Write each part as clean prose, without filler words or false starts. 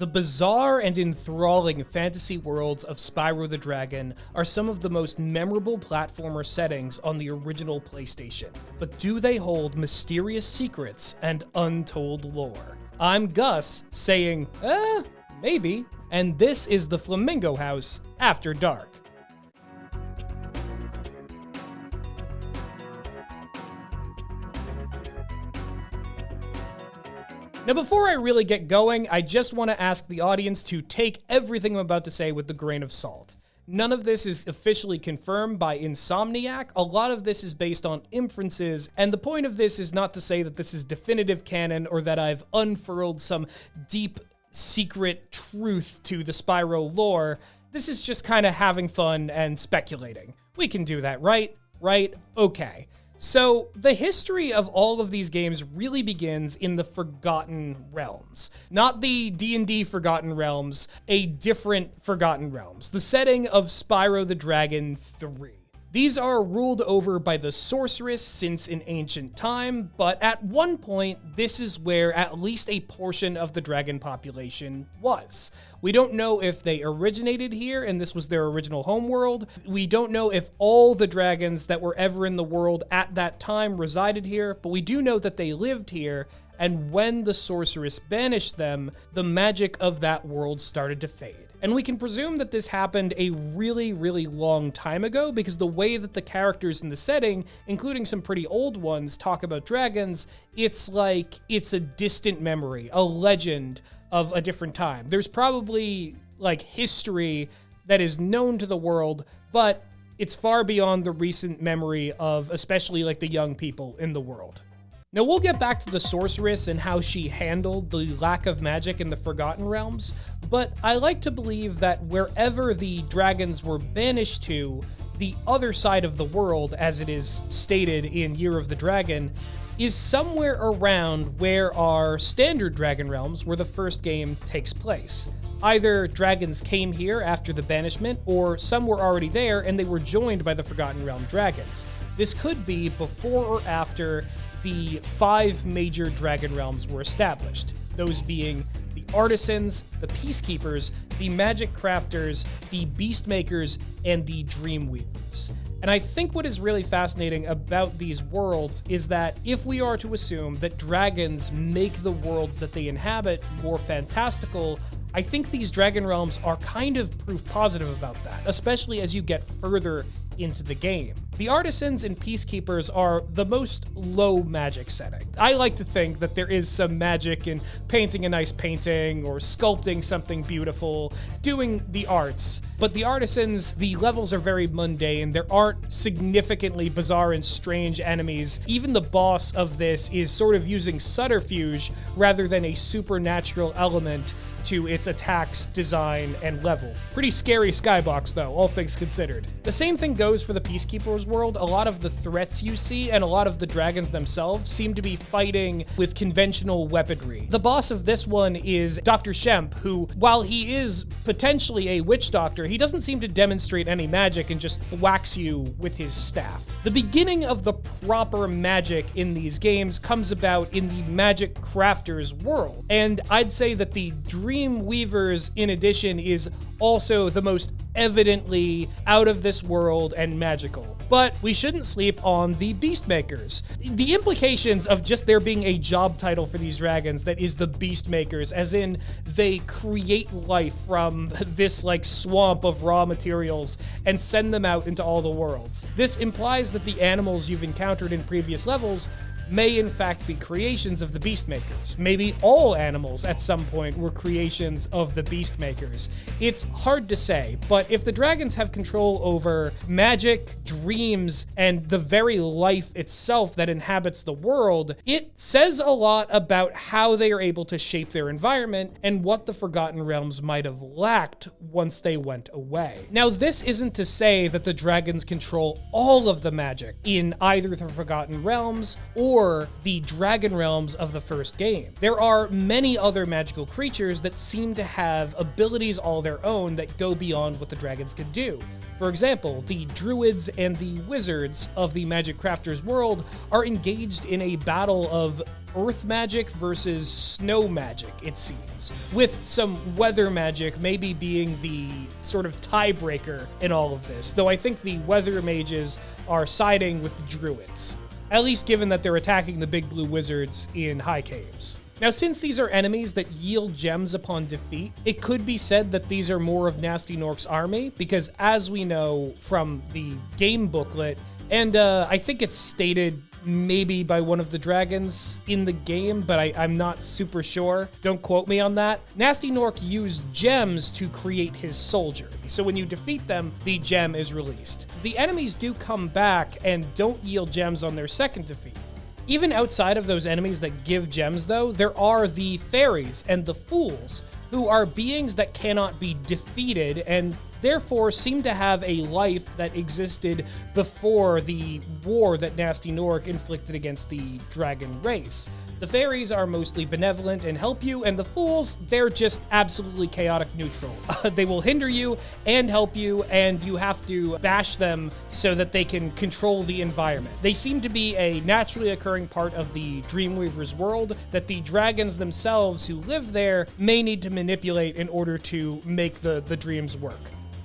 The bizarre and enthralling fantasy worlds of Spyro the Dragon are some of the most memorable platformer settings on the original PlayStation. But do they hold mysterious secrets and untold lore? I'm Gus, saying, maybe, and this is the Flamingo House After Dark. Now, before I really get going, I just want to ask the audience to take everything I'm about to say with a grain of salt. None of this is officially confirmed by Insomniac. A lot of this is based on inferences, and the point of this is not to say that this is definitive canon or that I've unfurled some deep, secret truth to the Spyro lore. This is just kind of having fun and speculating. We can do that, right? Right? Okay. So, the history of all of these games really begins in the Forgotten Realms. Not the D&D Forgotten Realms, a different Forgotten Realms. The setting of Spyro the Dragon 3. These are ruled over by the sorceress since an ancient time, but at one point, this is where at least a portion of the dragon population was. We don't know if they originated here and this was their original homeworld. We don't know if all the dragons that were ever in the world at that time resided here, but we do know that they lived here, and when the sorceress banished them, the magic of that world started to fade. And we can presume that this happened a really, really long time ago because the way that the characters in the setting, including some pretty old ones, talk about dragons, it's like it's a distant memory, a legend of a different time. There's probably like history that is known to the world, but it's far beyond the recent memory of especially like the young people in the world. Now, we'll get back to the sorceress and how she handled the lack of magic in the Forgotten Realms, but I like to believe that wherever the dragons were banished to, the other side of the world, as it is stated in Year of the Dragon, is somewhere around where our standard Dragon Realms, where the first game takes place. Either dragons came here after the banishment, or some were already there and they were joined by the Forgotten Realm dragons. This could be before or after the 5 major dragon realms were established, those being the artisans, the peacekeepers, the magic crafters, the beast makers, and the dream weavers. And I think what is really fascinating about these worlds is that if we are to assume that dragons make the worlds that they inhabit more fantastical, I think these dragon realms are kind of proof positive about that, especially as you get further into the game. The artisans and peacekeepers are the most low magic setting. I like to think that there is some magic in painting a nice painting or sculpting something beautiful, doing the arts. But the artisans, the levels are very mundane. There aren't significantly bizarre and strange enemies. Even the boss of this is sort of using subterfuge rather than a supernatural element to its attacks, design, and level. Pretty scary skybox though, all things considered. The same thing goes for the Peacekeepers world. A lot of the threats you see and a lot of the dragons themselves seem to be fighting with conventional weaponry. The boss of this one is Dr. Shemp, who, while he is potentially a witch doctor, he doesn't seem to demonstrate any magic and just thwacks you with his staff. The beginning of the proper magic in these games comes about in the Magic Crafters world, and I'd say that the Dream Weavers, in addition, is also the most evidently out of this world and magical. But we shouldn't sleep on the Beast Makers. The implications of just there being a job title for these dragons that is the Beast Makers, as in they create life from this like swamp of raw materials and send them out into all the worlds. This implies that the animals you've encountered in previous levels may in fact be creations of the Beast Makers. Maybe all animals at some point were creations of the Beast Makers. It's hard to say, but if the dragons have control over magic, dreams, and the very life itself that inhabits the world, it says a lot about how they are able to shape their environment and what the Forgotten Realms might have lacked once they went away. Now, this isn't to say that the dragons control all of the magic in either the Forgotten Realms or the Dragon Realms of the first game. There are many other magical creatures that seem to have abilities all their own that go beyond what the dragons can do. For example, the druids and the wizards of the Magic Crafters world are engaged in a battle of earth magic versus snow magic, it seems, with some weather magic maybe being the sort of tiebreaker in all of this, though I think the weather mages are siding with the druids, at least given that they're attacking the big blue wizards in high caves. Now, since these are enemies that yield gems upon defeat, it could be said that these are more of Gnasty Gnorc's army, because as we know from the game booklet, and I think it's stated maybe by one of the dragons in the game, but I'm not super sure. Don't quote me on that. Gnasty Gnorc used gems to create his soldier. So when you defeat them, the gem is released. The enemies do come back and don't yield gems on their second defeat. Even outside of those enemies that give gems, though, there are the fairies and the fools, who are beings that cannot be defeated and therefore seem to have a life that existed before the war that Gnasty Gnorc inflicted against the dragon race. The fairies are mostly benevolent and help you, and the fools, they're just absolutely chaotic neutral. They will hinder you and help you, and you have to bash them so that they can control the environment. They seem to be a naturally occurring part of the Dreamweaver's world that the dragons themselves who live there may need to manipulate in order to make the dreams work.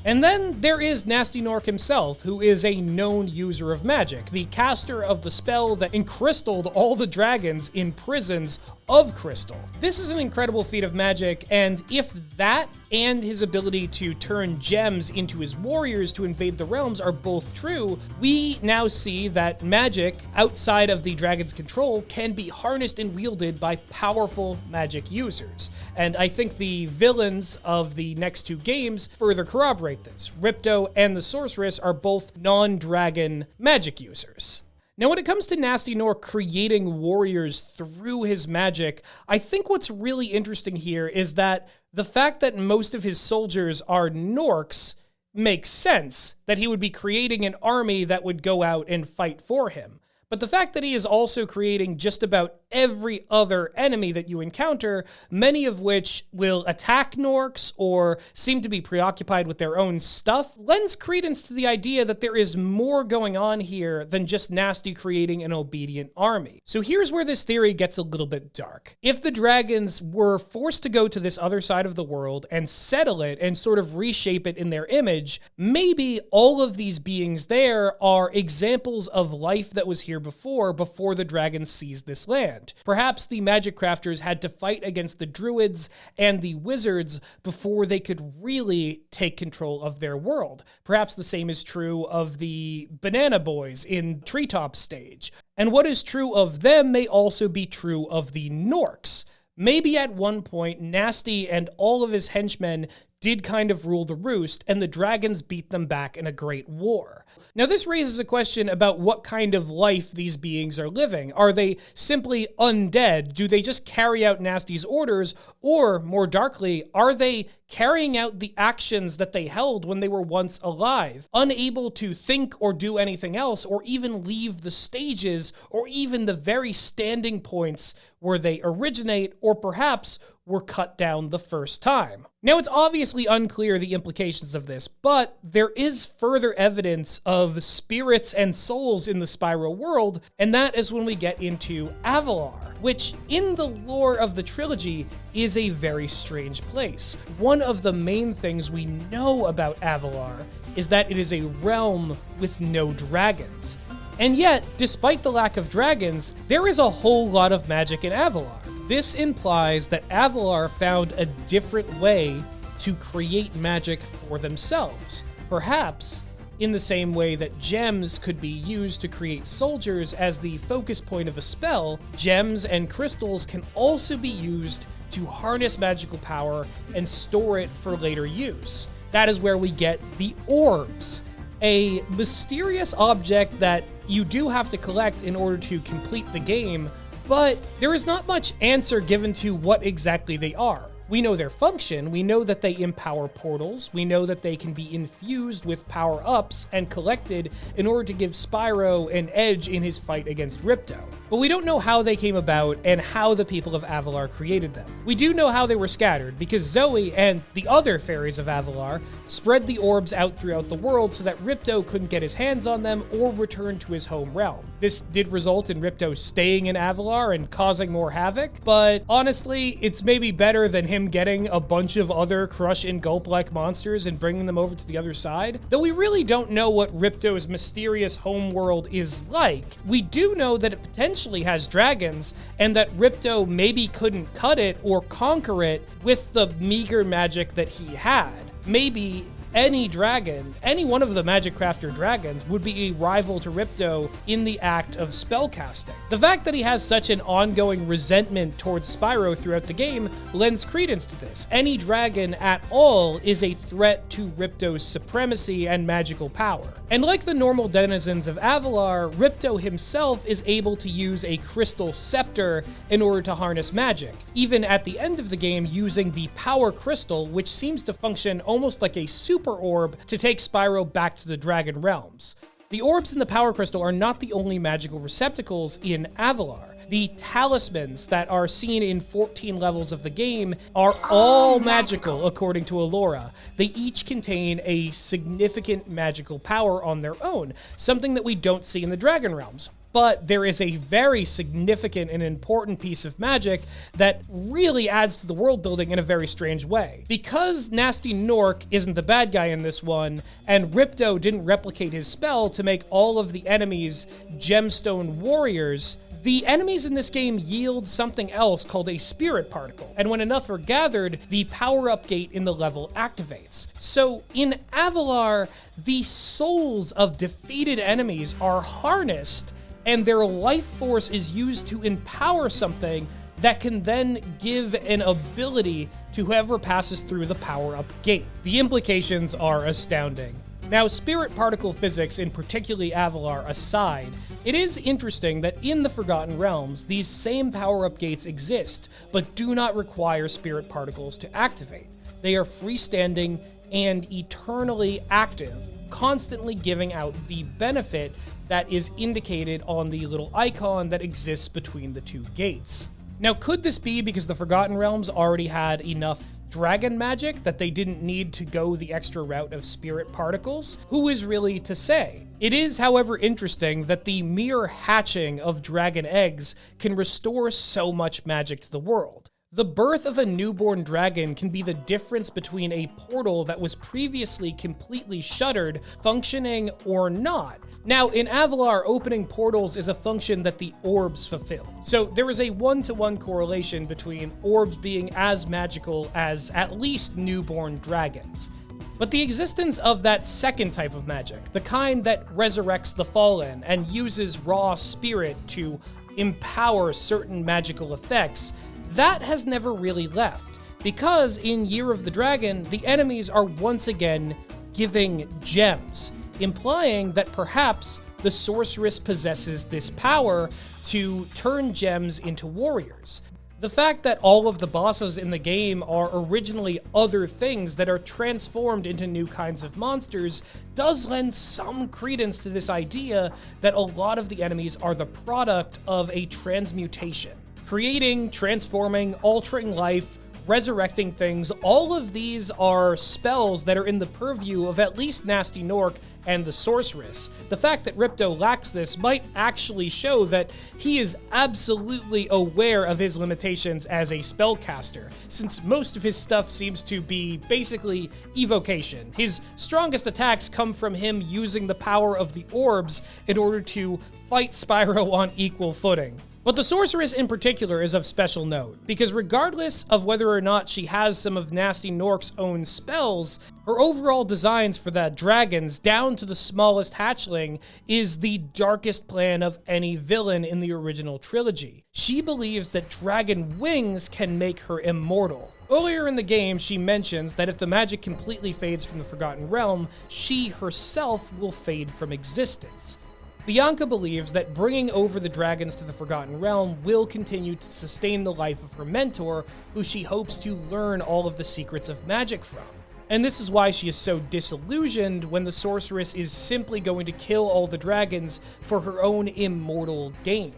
And then there is Gnasty Gnorc himself, who is a known user of magic, the caster of the spell that encrystalled all the dragons in prisons of crystal. This is an incredible feat of magic, and if that and his ability to turn gems into his warriors to invade the realms are both true, we now see that magic outside of the dragon's control can be harnessed and wielded by powerful magic users. And I think the villains of the next two games further corroborate this. Ripto and the Sorceress are both non-dragon magic users. Now, when it comes to Gnasty Gnorc creating warriors through his magic, I think what's really interesting here is that the fact that most of his soldiers are Gnorcs makes sense, that he would be creating an army that would go out and fight for him. But the fact that he is also creating just about every other enemy that you encounter, many of which will attack Gnorcs or seem to be preoccupied with their own stuff, lends credence to the idea that there is more going on here than just Gnasty creating an obedient army. So here's where this theory gets a little bit dark. If the dragons were forced to go to this other side of the world and settle it and sort of reshape it in their image, maybe all of these beings there are examples of life that was here before the dragons seized this land. Perhaps the magic crafters had to fight against the druids and the wizards before they could really take control of their world. Perhaps the same is true of the banana boys in Treetop Stage. And what is true of them may also be true of the Gnorcs. Maybe at one point, Gnasty and all of his henchmen did kind of rule the roost, and the dragons beat them back in a great war. Now, this raises a question about what kind of life these beings are living. Are they simply undead? Do they just carry out Gnasty's orders? Or, more darkly, are they carrying out the actions that they held when they were once alive, unable to think or do anything else, or even leave the stages, or even the very standing points where they originate, or perhaps were cut down the first time? Now, it's obviously unclear the implications of this, but there is further evidence of spirits and souls in the Spyro world, and that is when we get into Avalar, which in the lore of the trilogy is a very strange place. One of the main things we know about Avalar is that it is a realm with no dragons. And yet, despite the lack of dragons, there is a whole lot of magic in Avalar. This implies that Avalar found a different way to create magic for themselves. Perhaps in the same way that gems could be used to create soldiers as the focus point of a spell, gems and crystals can also be used to harness magical power and store it for later use. That is where we get the orbs, a mysterious object that you do have to collect in order to complete the game, but there is not much answer given to what exactly they are. We know their function, we know that they empower portals, we know that they can be infused with power-ups and collected in order to give Spyro an edge in his fight against Ripto. But we don't know how they came about and how the people of Avalar created them. We do know how they were scattered, because Zoe and the other fairies of Avalar spread the orbs out throughout the world so that Ripto couldn't get his hands on them or return to his home realm. This did result in Ripto staying in Avalar and causing more havoc, but honestly, it's maybe better than him getting a bunch of other Crush and Gulp-like monsters and bringing them over to the other side. Though we really don't know what Ripto's mysterious home world is like, we do know that it potentially has dragons, and that Ripto maybe couldn't cut it or conquer it with the meager magic that he had. Maybe any dragon, any one of the Magic Crafter dragons, would be a rival to Ripto in the act of spellcasting. The fact that he has such an ongoing resentment towards Spyro throughout the game lends credence to this. Any dragon at all is a threat to Ripto's supremacy and magical power. And like the normal denizens of Avalar, Ripto himself is able to use a crystal scepter in order to harness magic, even at the end of the game using the power crystal, which seems to function almost like a super orb to take Spyro back to the Dragon Realms. The orbs in the Power Crystal are not the only magical receptacles in Avalar. The talismans that are seen in 14 levels of the game are all magical, according to Alora. They each contain a significant magical power on their own, something that we don't see in the Dragon Realms. But there is a very significant and important piece of magic that really adds to the world building in a very strange way. Because Nasty Nork isn't the bad guy in this one, and Ripto didn't replicate his spell to make all of the enemies gemstone warriors, the enemies in this game yield something else called a spirit particle, and when enough are gathered, the power-up gate in the level activates. So in Avalar, the souls of defeated enemies are harnessed, and their life force is used to empower something that can then give an ability to whoever passes through the power-up gate. The implications are astounding. Now, spirit particle physics, in particularly Avalar, aside, it is interesting that in the Forgotten Realms, these same power-up gates exist, but do not require spirit particles to activate. They are freestanding and eternally active, constantly giving out the benefit that is indicated on the little icon that exists between the two gates. Now, could this be because the Forgotten Realms already had enough dragon magic that they didn't need to go the extra route of spirit particles? Who is really to say? It is, however, interesting that the mere hatching of dragon eggs can restore so much magic to the world. The birth of a newborn dragon can be the difference between a portal that was previously completely shuttered functioning or not. Now, in Avalar, opening portals is a function that the orbs fulfill. So there is a one-to-one correlation between orbs being as magical as at least newborn dragons. But the existence of that second type of magic, the kind that resurrects the fallen and uses raw spirit to empower certain magical effects, that has never really left, because in Year of the Dragon, the enemies are once again giving gems, implying that perhaps the sorceress possesses this power to turn gems into warriors. The fact that all of the bosses in the game are originally other things that are transformed into new kinds of monsters does lend some credence to this idea that a lot of the enemies are the product of a transmutation. Creating, transforming, altering life, resurrecting things, all of these are spells that are in the purview of at least Nasty Nork and the sorceress. The fact that Ripto lacks this might actually show that he is absolutely aware of his limitations as a spellcaster, since most of his stuff seems to be basically evocation. His strongest attacks come from him using the power of the orbs in order to fight Spyro on equal footing. But the sorceress in particular is of special note, because regardless of whether or not she has some of Nasty Nork's own spells, her overall designs for the dragons, down to the smallest hatchling, is the darkest plan of any villain in the original trilogy. She believes that dragon wings can make her immortal. Earlier in the game, she mentions that if the magic completely fades from the Forgotten Realm, she herself will fade from existence. Bianca believes that bringing over the dragons to the Forgotten Realm will continue to sustain the life of her mentor, who she hopes to learn all of the secrets of magic from. And this is why she is so disillusioned when the sorceress is simply going to kill all the dragons for her own immortal gain.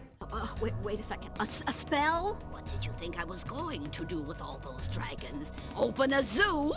Wait a second. A spell? What did you think I was going to do with all those dragons? Open a zoo?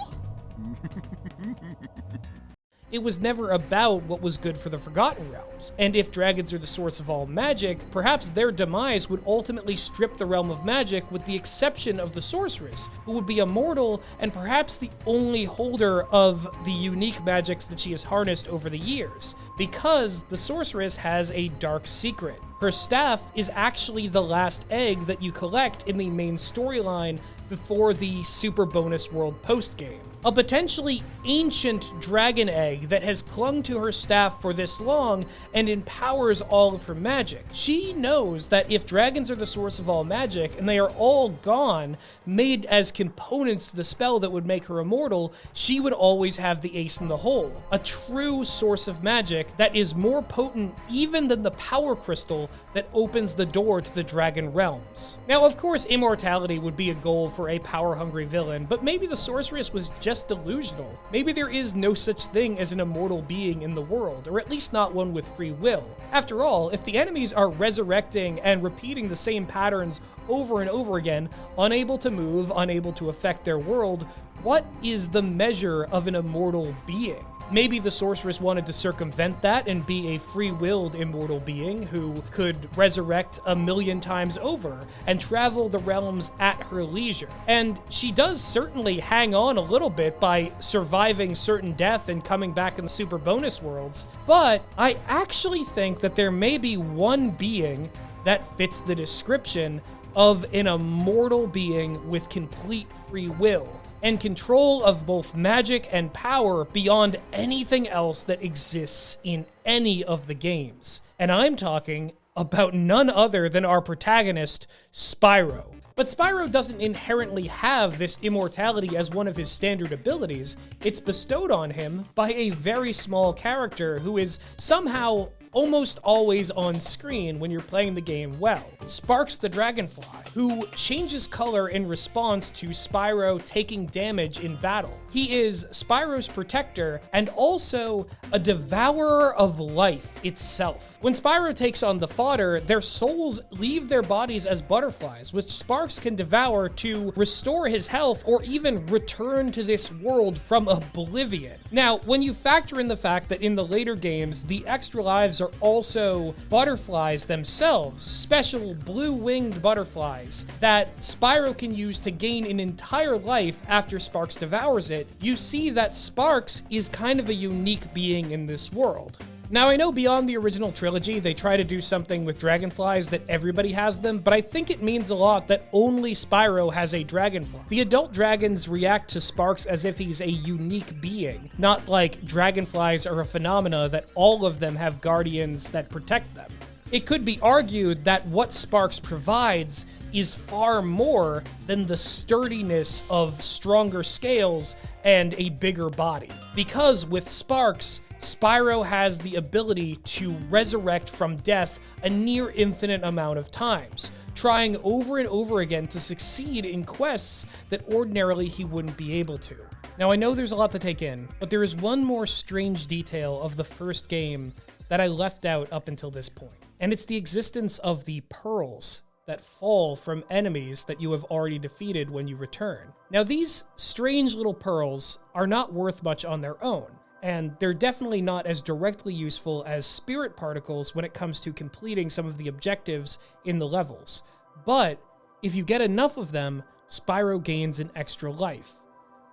It was never about what was good for the Forgotten Realms, and if dragons are the source of all magic, perhaps their demise would ultimately strip the realm of magic with the exception of the sorceress, who would be immortal and perhaps the only holder of the unique magics that she has harnessed over the years, because the sorceress has a dark secret. Her staff is actually the last egg that you collect in the main storyline before the Super Bonus World post-game. A potentially ancient dragon egg that has clung to her staff for this long and empowers all of her magic. She knows that if dragons are the source of all magic and they are all gone, made as components to the spell that would make her immortal, she would always have the ace in the hole. A true source of magic that is more potent even than the power crystal that opens the door to the dragon realms. Now, of course, immortality would be a goal for a power-hungry villain, but maybe the sorceress was just delusional. Maybe there is no such thing as an immortal being in the world, or at least not one with free will. After all, if the enemies are resurrecting and repeating the same patterns over and over again, unable to move, unable to affect their world, what is the measure of an immortal being? Maybe the sorceress wanted to circumvent that and be a free-willed immortal being who could resurrect 1,000,000 times over and travel the realms at her leisure. And she does certainly hang on a little bit by surviving certain death and coming back in the super bonus worlds, but I actually think that there may be one being that fits the description of an immortal being with complete free will and control of both magic and power beyond anything else that exists in any of the games. And I'm talking about none other than our protagonist, Spyro. But Spyro doesn't inherently have this immortality as one of his standard abilities. It's bestowed on him by a very small character who is somehow almost always on screen when you're playing the game well. Sparks the Dragonfly, who changes color in response to Spyro taking damage in battle. He is Spyro's protector and also a devourer of life itself. When Spyro takes on the fodder, their souls leave their bodies as butterflies, which Sparks can devour to restore his health or even return to this world from oblivion. Now, when you factor in the fact that in the later games, the extra lives are also butterflies themselves, special blue-winged butterflies that Spyro can use to gain an entire life after Sparks devours it, you see that Sparks is kind of a unique being in this world. Now, I know beyond the original trilogy, they try to do something with dragonflies that everybody has them, but I think it means a lot that only Spyro has a dragonfly. The adult dragons react to Sparks as if he's a unique being, not like dragonflies are a phenomena that all of them have guardians that protect them. It could be argued that what Sparks provides is far more than the sturdiness of stronger scales and a bigger body. Because with Sparks, Spyro has the ability to resurrect from death a near infinite amount of times, trying over and over again to succeed in quests that ordinarily he wouldn't be able to. Now, I know there's a lot to take in, but there is one more strange detail of the first game that I left out up until this point, and it's the existence of the pearls that fall from enemies that you have already defeated when you return. Now, these strange little pearls are not worth much on their own, and they're definitely not as directly useful as spirit particles when it comes to completing some of the objectives in the levels. But if you get enough of them, Spyro gains an extra life,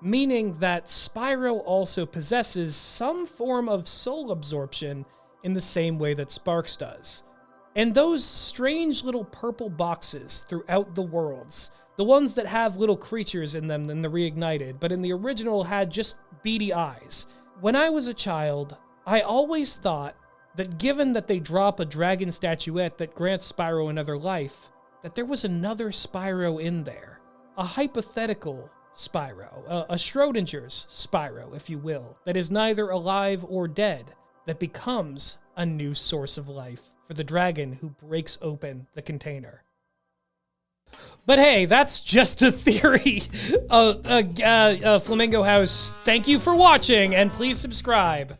meaning that Spyro also possesses some form of soul absorption in the same way that Sparks does. And those strange little purple boxes throughout the worlds, the ones that have little creatures in them in the Reignited, but in the original had just beady eyes. When I was a child, I always thought that given that they drop a dragon statuette that grants Spyro another life, that there was another Spyro in there. A hypothetical Spyro, a Schrodinger's Spyro, if you will, that is neither alive or dead, that becomes a new source of life for the dragon who breaks open the container. But hey, that's just a theory. Flamingo House, thank you for watching, and please subscribe.